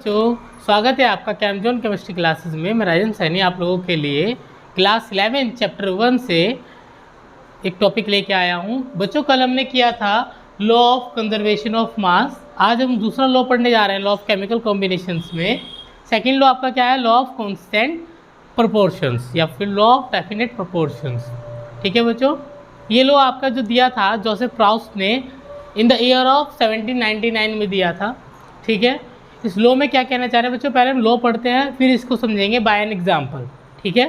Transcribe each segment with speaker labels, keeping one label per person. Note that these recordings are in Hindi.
Speaker 1: तो स्वागत है आपका कैमजोन केमिस्ट्री क्लासेस में। मैं राजन सैनी आप लोगों के लिए क्लास 11 चैप्टर 1 से एक टॉपिक लेके आया हूँ। बच्चों कल हमने किया था law of conservation of mass. आज हम दूसरा लॉ पढ़ने जा रहे हैं, लॉ ऑफ केमिकल कॉम्बिनेशंस में। सेकंड लॉ आपका क्या है? लॉ ऑफ कांस्टेंट प्रोपोर्शंस या फिर लॉ ऑफ डेफिनेट प्रोपोर्शंस। ठीक है बच्चों, ये लॉ आपका जो दिया था जोसेफ प्राउस्ट ने इन द ईयर ऑफ 1799 में दिया था। ठीक है, इस लॉ में क्या कहना चाह रहे हैं बच्चों? पहले हम लॉ पढ़ते हैं फिर इसको समझेंगे बाय एन एग्जाम्पल। ठीक है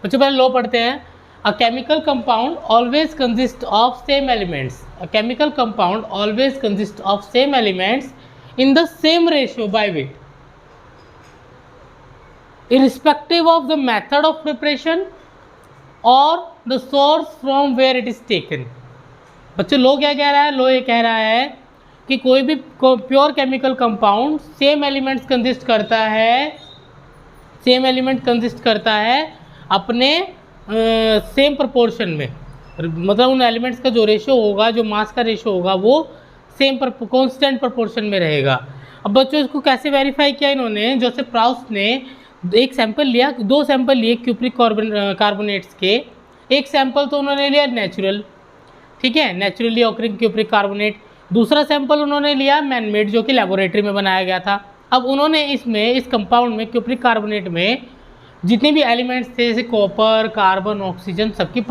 Speaker 1: बच्चों, पहले लॉ पढ़ते हैं। A chemical compound always consist of same elements. A chemical compound always consist of same elements in the same ratio by weight irrespective of the method of preparation or the source from where it is taken। बच्चों लॉ क्या कह रहा है? लॉ ये कह रहा है कि कोई भी pure chemical compound same elements consist करता है अपने सेम प्रोपोर्शन में। मतलब उन एलिमेंट्स का जो रेशियो होगा, जो मास का रेशियो होगा, वो सेम कॉन्स्टेंट प्रोपोर्शन में रहेगा। अब बच्चों इसको कैसे वेरीफाई किया इन्होंने? जोसेफ प्राउस्ट ने एक सैंपल लिया, दो सैंपल लिए क्यूप्रिक कार्बोनेट्स के। एक सैंपल तो उन्होंने लिया नेचुरल, ठीक है, नेचुरली ऑकरिंग क्यूप्रिक कार्बोनेट। दूसरा सैंपल उन्होंने लिया मैनमेड, जो कि लेबोरेटरी में बनाया गया था। अब उन्होंने इस कंपाउंड में, क्यूप्रिक कार्बोनेट में जितने भी एलिमेंट्स थे, जैसे कॉपर, कार्बन, ऑक्सीजन, सबकी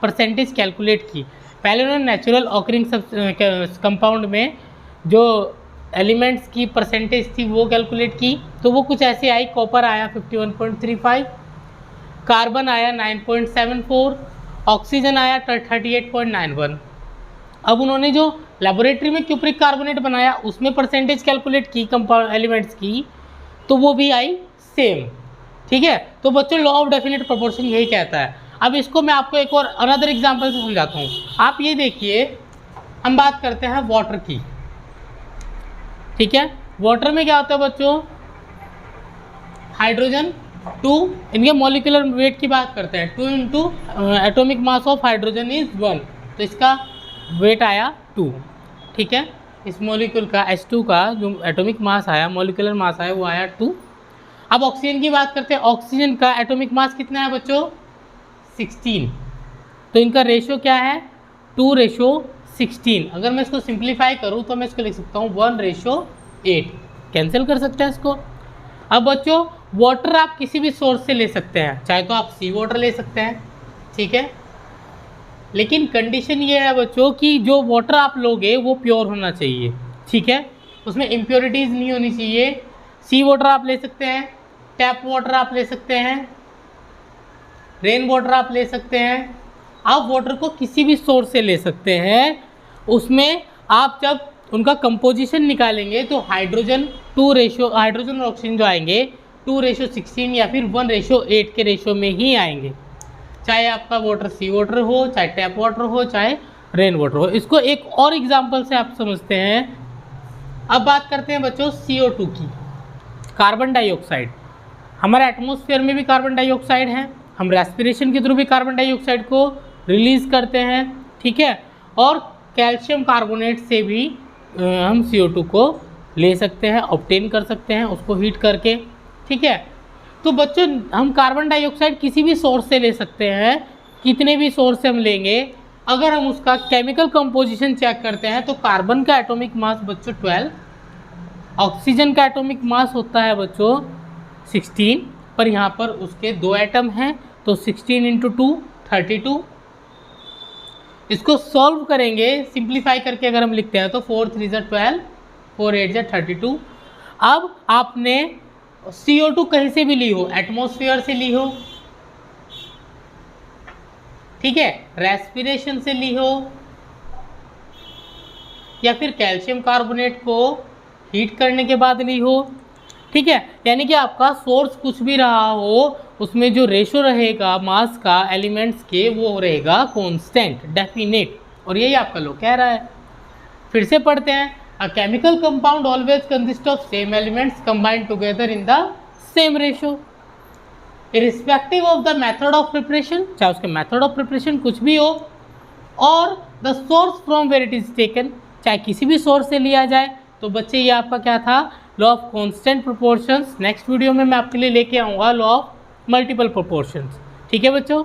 Speaker 1: परसेंटेज कैलकुलेट की। पहले उन्होंने नेचुरल ऑकरिंग कंपाउंड में जो एलिमेंट्स की परसेंटेज थी वो कैलकुलेट की, तो वो कुछ ऐसे आई। कॉपर आया 51.35, कार्बन आया 9.74, ऑक्सीजन आया 38.91। अब उन्होंने जो लेबोरेटरी में क्यूप्रिक कार्बोनेट बनाया उसमें परसेंटेज कैलकुलेट की कंपाउंड एलिमेंट्स की, तो वो भी आई सेम। ठीक है, तो बच्चों लॉ ऑफ डेफिनेट प्रोपोर्शन यही कहता है। अब इसको मैं आपको एक और अनदर एग्जांपल से समझाता हूँ। आप ये देखिए, हम बात करते हैं वाटर की। ठीक है, वाटर में क्या होता है बच्चों? हाइड्रोजन 2, इनके मॉलिक्यूलर वेट की बात करते हैं। 2 into atomic mass of hydrogen is 1, तो इसका वेट आया 2। ठीक है, इस मॉलिक्यूल का H2 का जो एटॉमिक मास आया, मॉलिक्यूलर मास आया, वो आया 2। अब ऑक्सीजन की बात करते हैं। ऑक्सीजन का एटॉमिक मास कितना है बच्चों? 16। तो इनका रेशियो क्या है? 2:16। अगर मैं इसको सिंप्लीफाई करूँ तो मैं इसको लिख सकता हूँ 1:8। कैंसिल कर सकते हैं इसको। अब बच्चों वाटर आप किसी भी सोर्स से ले सकते हैं, चाहे तो आप सी वाटर ले सकते हैं, ठीक है, लेकिन कंडीशन ये है बच्चों कि जो वाटर आप लोगे वो प्योर होना चाहिए। ठीक है, उसमें इम्प्योरिटीज़ नहीं होनी चाहिए। सी वाटर आप ले सकते हैं, टैप वाटर आप ले सकते हैं, रेन वाटर आप ले सकते हैं। आप वाटर को किसी भी सोर्स से ले सकते हैं। उसमें आप जब उनका कंपोजिशन निकालेंगे तो हाइड्रोजन और ऑक्सीजन जो आएंगे 2:16 या फिर 1:8 के रेशियो में ही आएंगे। चाहे आपका वाटर सी वाटर हो, चाहे टैप वाटर हो, चाहे रेन वाटर हो। इसको एक और एग्जांपल से आप समझते हैं। अब बात करते हैं बच्चों CO2 की, कार्बन डाइऑक्साइड। हमारे एटमॉस्फेयर में भी कार्बन डाइऑक्साइड है, हम रेस्पिरेशन के थ्रू भी कार्बन डाइऑक्साइड को रिलीज़ करते हैं। ठीक है, और कैल्शियम कार्बोनेट से भी हम CO2 को ले सकते हैं, ऑब्टेन कर सकते हैं उसको हीट करके। ठीक है, तो बच्चों हम कार्बन डाइऑक्साइड किसी भी सोर्स से ले सकते हैं, कितने भी सोर्स से हम लेंगे। अगर हम उसका केमिकल कंपोजिशन चेक करते हैं तो कार्बन का एटॉमिक मास बच्चों 12, ऑक्सीजन का एटॉमिक मास होता है बच्चों 16, पर यहाँ पर उसके 2 एटम हैं, तो 16 × 2 32। इसको सॉल्व करेंगे, सिंप्लीफाई करके अगर हम लिखते हैं तो 4 3 12, 4 8 32। अब आपने CO2 कहीं से भी ली हो, एटमॉस्फेयर से ली हो, ठीक है, रेस्पिरेशन से ली हो, या फिर कैल्शियम कार्बोनेट को हीट करने के बाद ली हो। ठीक है, यानी कि आपका सोर्स कुछ भी रहा हो, उसमें जो रेशो रहेगा मास का एलिमेंट्स के, वो रहेगा कांस्टेंट, डेफिनेट। और यही आपका लॉ कह रहा है। फिर से पढ़ते हैं। A chemical compound always consists of same elements combined together in the same ratio, irrespective of the method of preparation, चाहे उसके method of preparation कुछ भी हो, और the source from where it is taken, चाहे किसी भी सोर्स से लिया जाए। तो बच्चे ये आपका क्या था? Law of constant proportions next video में मैं आपके लिए लेके आऊँगा लॉ ऑफ मल्टीपल प्रोपोर्शंस। ठीक है बच्चों।